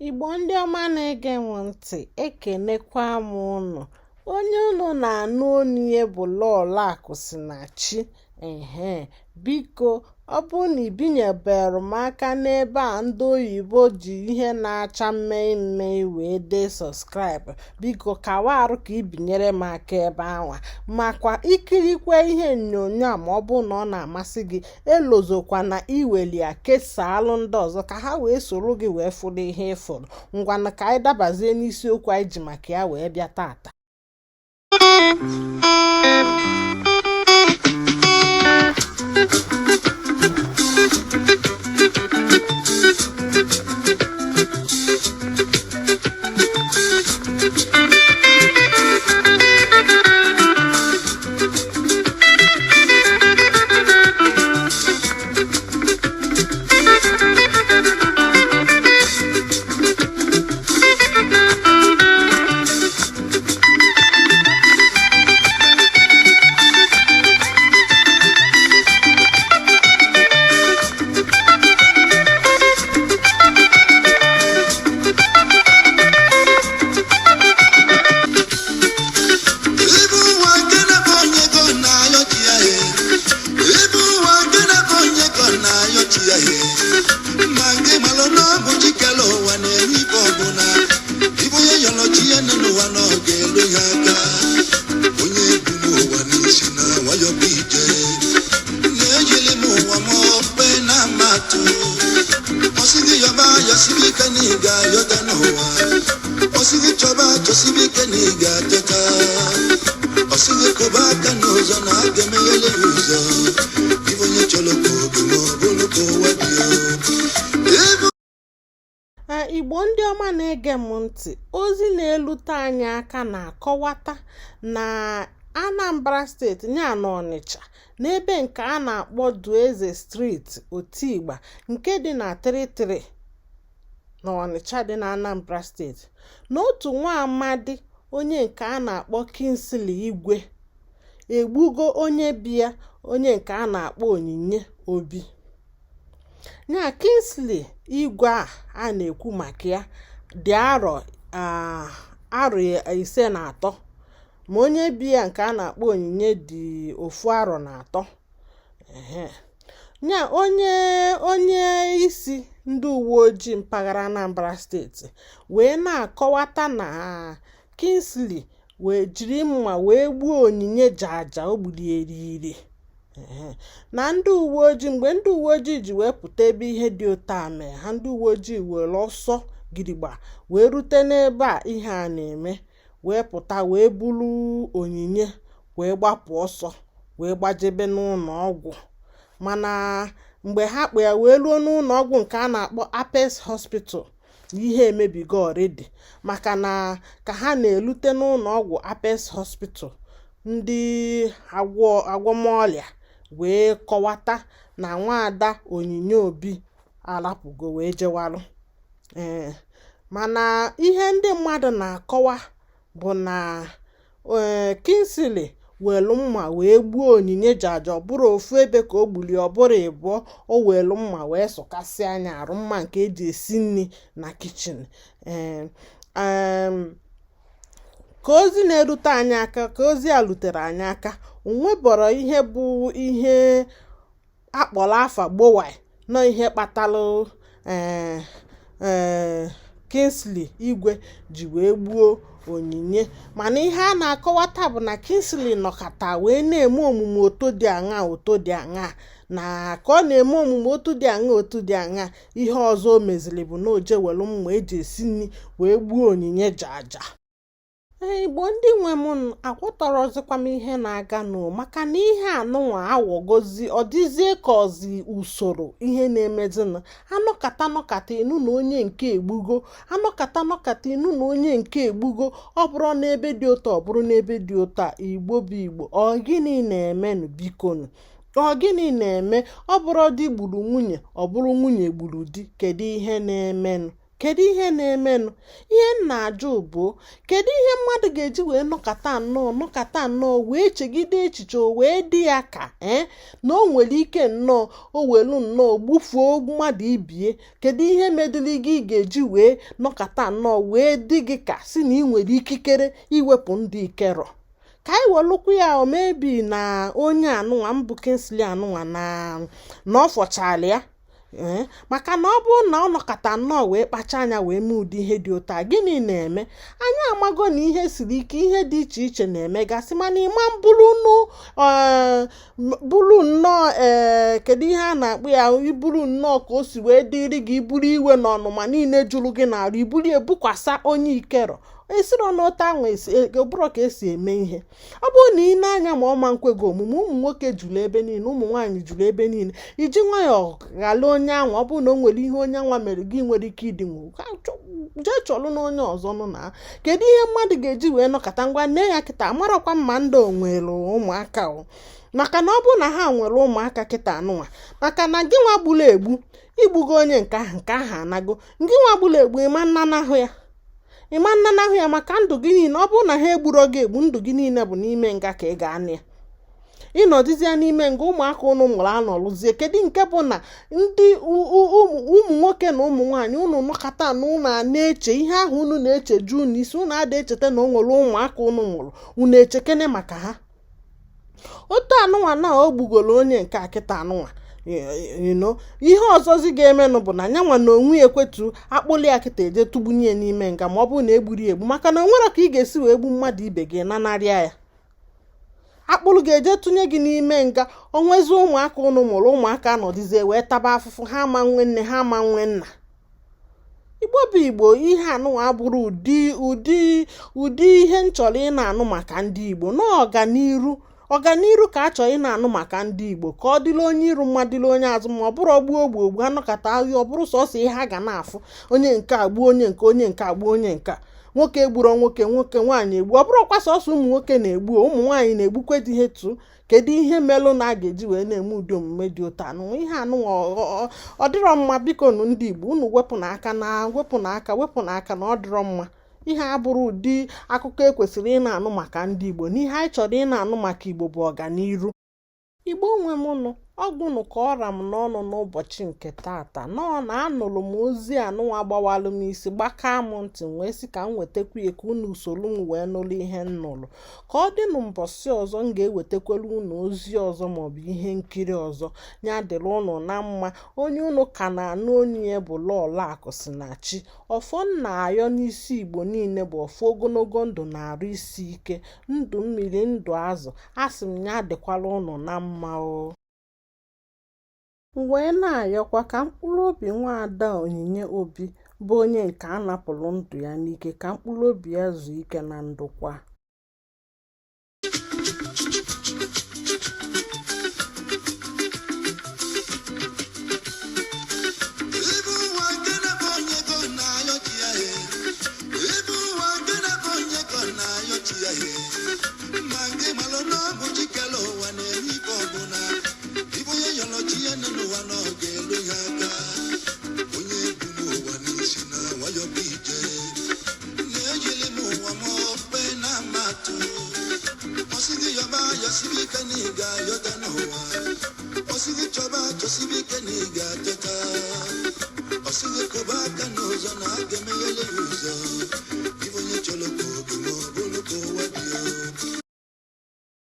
Igbo ndị ọma na-ege m ntị, ekenekwa m unu. Onye unu na-anụ olu ya bụ Lọlọ Akụsịnachi. Biko, ọ bụrụ na ibinyebere m aka n'ebe a ndị oyibo ji ihe na-acha mmemme wee dee sọskraịbụ, biko kawa arụ ka ibinyere m aka ebe anwa. Makwa ikirikwe ihe onyonyo a ma ọ bụ na ọ na-amasị gị, elozokwa na iweli ya kesaalụ ndị ọzọ ka ha wee soro gị wee fụrụ ihe ịfụrụ. Ngwanụ ka anyị dabazie n'isiokwu anyị ji maka ya wee bịa tata. Igbo ndị ọma na-ege m ntị, ozi na-elute anyị aka na-akọwata na Anambra steeti ya na Ọnịcha, n'ebe nke a na-akpọ Dueze Street Otigba nke dị na 33 na Ọnịcha dị na Anambra steeti, n'otu nwa amadi onye nke a na-akpọ Kingsley Igwe egbugo onye bịa onye nke a na-akpọ Onyinye Obi. Nya Kingsley Igwe a na-ekwu maka ya dị arọ 53, ma onye bịa nke a na-akpọ Onyinye dị 1 afọ. Nya onye isi ndị uwe ojii mpaghara Anambra steeti wee na-akọwata na Kingsley wee jiri mma wee gbuo Onyinye jaja o gburu iri. Na ndị uwe ojii, mgbe ndị uwe ojii ji wee pụta ebe ihe dị otu a mee, ha ndị uwe ojii were ọsọ gidigba wee rute n'ebe a ihe a na-eme, wee pụta wee buru Onyinye wee gbapụ ọsọ wee gbajebe n'ụlọ ọgwụ. Mana mgbe ha kpụ ya wee ruo n'ụlọ ọgwụ nke a na-akpọ Apex Hospital, ihe emebigo already, maka na ka ha na-elute n'ụlọ ọgwụ Apex Hospital, ndị agwọmọrịa wee kọwata na nwaada Onyinye Obi alapụgo wee jewarụ. Mana ihe ndị mmadụ na-akọwa bụ na Kingsley welu mma wee gbuo Onyinye jaja, ọ bụrụ ofu ebe ka o gbuli, ọ bụrụ ịbụọ, o welu mma wee sụkasị anya arụ, mma nke eji esi nri na kichin. Ka ozi na-erute anyị aka, ka ozi a lutere anyị aka, onwebọrọ ihe bụ ihe akpọrọ afa gbowai nọ ihe kpatalụ Kingsley Igwe ji wee gbuo Onyinye. Mana ihe a na-akọwata bụ na Kingsley nọkata wee na-eme omume otu dị aṅa na ka ọ na-eme omume otu dị aṅa, ihe ọzọ o meziri bụ na o jewelu mma eji esi nri wee gbuo Onyinye jaja. Igbo ndị nwe m akwụtọrọzikwa m ihe na-aga maka na ihe anụnwa awọgozi, ọ dịzie ka ọzi usoro ihe na-emezina. Anọkata inu na onye nke egbugo, anọkata inu na onye nke egbugo, ọ bụrụ n'ebe dị ụtọ, ọ bụrụ n'ebe dị ụtọ. Igbo bụ Igbo, ọ gịnị na-emenụ bikonu? Ọ gịnị na-eme? Ọ bụrụ di gburu nwunye, ọ bụrụ nwunye gburu di, kedu ihe na-emenụ? kedu ihe na-emenụ? Ihe m na-ajụ bụ kedu ihe mmadụ ga-eji wee nọkata nnọọ wee chegide echiche o wee dị ya ka na o nwere ike nnọọ o welu nnọọ gbufuo mmadụ ibie. Kedu ihe medili gị ị ga-eji wee nọkata nnọọ wee dị gị ka si na ị nwere ikikere iwepụ ndị ikerọ? Ka anyị welụkwu ya omebi na onye anụnwa mbụ Kingsley anụnwa na ọ fọchala ya maka na ọ bụrụ na ọ nọkata nnọọ wee kpacha anya wee mee ụdị ihe dị ụta, gịnị na-eme? Anyị amago na ihe siri ike, ihe dị iche iche na-emegasị, mana ịma bụrụ nnọọ kedu ihe a na-akpụ ya, iburu nnọọ ka o si wee dịrị gị, iburu iwe na ọnụma niile jụrụ gị n'arụ, iburu ebukwasa onye ikerọ. Esiro n'otu ahụ bụrụ ka esi eme ihe. Ọ bụrụ na ị na-anya ma ọma nkwego omume, ụmụ nwoke jụrụ ebe niile, ụmụ nwaanyị jụrụ ebe niile, iji nwayọọ ghara onye ahụ. Ọ bụrụ na o nwere ihe onye nwa mere gị nwere ike ịdịnwu, jee chọrọ na onye ọzọ nụ na. Kedu ihe mmadụ ga-eji wee nọkata ngwa nne ya kịta amarakwa mma ndị o nwere ụmụaka maka na ọ bụrụ na ha nwere ụmụaka kịta anụnwa, maka na gị nwa gburu egbu igbugo onye nke ahụ anago, gị nwa gburu egbu ịma nnanahụ ya maka ndụ gị niile. Ọ bụrụ na ha egburo gị egbu, ndụ gị niile bụ n'ime nga ka ị ga-anị ya. Ịnọdụzie n'ime nga, ụmụaka unu mụrụ anọlụzie. Kedu nke bụ na ndị ụmụ nwoke na ụmụ nwaanyị unu nọkata na unu na-eche ihe ahụ unu na-eche ju n'isi, unu ada echeta na o nwere ụmụaka unu mụrụ, unu echekene maka ha. Otu anụnwa na o gbugoro onye nke akịta anụnwa, ihe ọzọzi ga-emenụ bụ na nyanwa na onwe ekwetu akpụli ya kịta eje tụgbunye n'ime nga ma ọ bụrụ na egburu egbu, maka na o nwere ka ị ga-esi wee gbu mmadụ ibe gị nanarịa ya. Akpụrụ ga-eje tụnye gị n'ime nga, onwezi ụmụaka unu mụrụ, ụmụaka nọdịzie wee taba afụfụ, ha ama nwe nne, ha ama nwe nna. Igbo bụ Igbo, ihe anụnwa abụrụ ụdị ihe nchọrọ ị na-anụ maka ndị Igbo ọganiru ka a chọrọ ị na-anụ maka ndị Igbo, ka ọ dịla onye iru mmadụ dịla onye azụ, ma ọ bụrụ ogbu anọkata ahịa. Ọ bụrụ sọsọ ihe ha ga na-afụ, onye nke agbuo onye nke, onye nke agbuo onye nke, nwoke egburo nwoke nwaanyị egbu. Ọ bụrụkwa sọsọ ụmụ nwoke na-egbu, ụmụ nwaanyị na-egbukwe dị ihe tu. Kedu ihe melụ na a ga-eji wee na-eme ụdị omume dị ụta anụnwa? Ihe anụnwa ọ dịrọ mma. Biko nụ ndị Igbo, unu wepụ n'aka na ọ dịrọ mma. Ihe abụrụ ụdị akụkọ ekwesịrị ị na-anụ maka ndị Igbo, n'ihe anyị chọrọ ị na-anụ maka Igbo bụ ọganiru. Igbo nwe m nụ, ọgwụnụ ka ọra m n'ọnụ n'ụbọchị nke tata. Nọọ na anụrụ m ozi anụnwa gbawalụ m isi, gbakaa m ntị, wee sị ka m wetakwu ya ka unu usoro m wee nụrụ ihe m nụrụ. Ka ọ dịnụ mbọsị ọzọ m ga-ewetakwelu unu ozi ọzọ maọbụ ihe nkiri ọzọ. Ya dịrị unu na mma. Onye unu ka na-anụ onye ya bụ Lọlọ Akụsịnachi. Ọfọ nna ayọ n'isi Igbo niile bụ ọfọ ogologo ndụ na-arụ isi ike, ndụ mmiri, ndụ azụ. Asị m ya dịkwala unu na mma wee na-ayọkwa ka mkpụrụ obi Nwaada Onyinye Obi bụ onye nke a napụrụ ndụ ya n'ike, ka mkpụrụ obi ya zuo ike na ndokwa. Osige kobaka n'ụzọ na aga emeghele ya ụzọ.